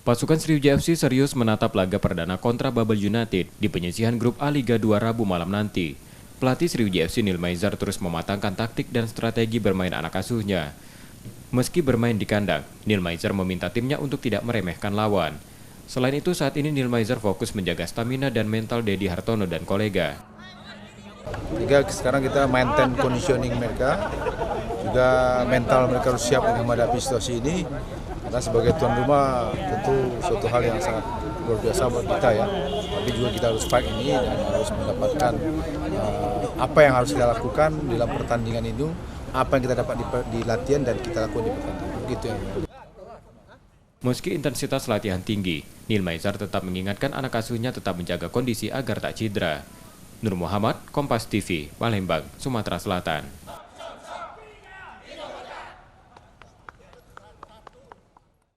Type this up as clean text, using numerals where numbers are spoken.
Pasukan Sriwijaya FC serius menatap laga perdana kontra Babel United di penyisihan grup A Liga 2 Rabu malam nanti. Pelatih Sriwijaya FC Neil Maizar terus mematangkan taktik dan strategi bermain anak asuhnya. Meski bermain di kandang, Neil Maizar meminta timnya untuk tidak meremehkan lawan. Selain itu, saat ini Neil Maizar fokus menjaga stamina dan mental Dedi Hartono dan kolega. Sehingga sekarang kita maintain conditioning mereka, juga mental mereka harus siap menghadapi situasi ini. Karena sebagai tuan rumah tentu suatu hal yang sangat luar biasa buat kita ya. Tapi juga kita harus fight ini dan harus mendapatkan apa yang harus kita lakukan dalam pertandingan itu, apa yang kita dapat di latihan dan kita lakukan di pertandingan. Begitu ya. Meski intensitas latihan tinggi, Neil Maizar tetap mengingatkan anak asuhnya tetap menjaga kondisi agar tak cedera. Nur Muhammad, Kompas TV, Palembang, Sumatera Selatan.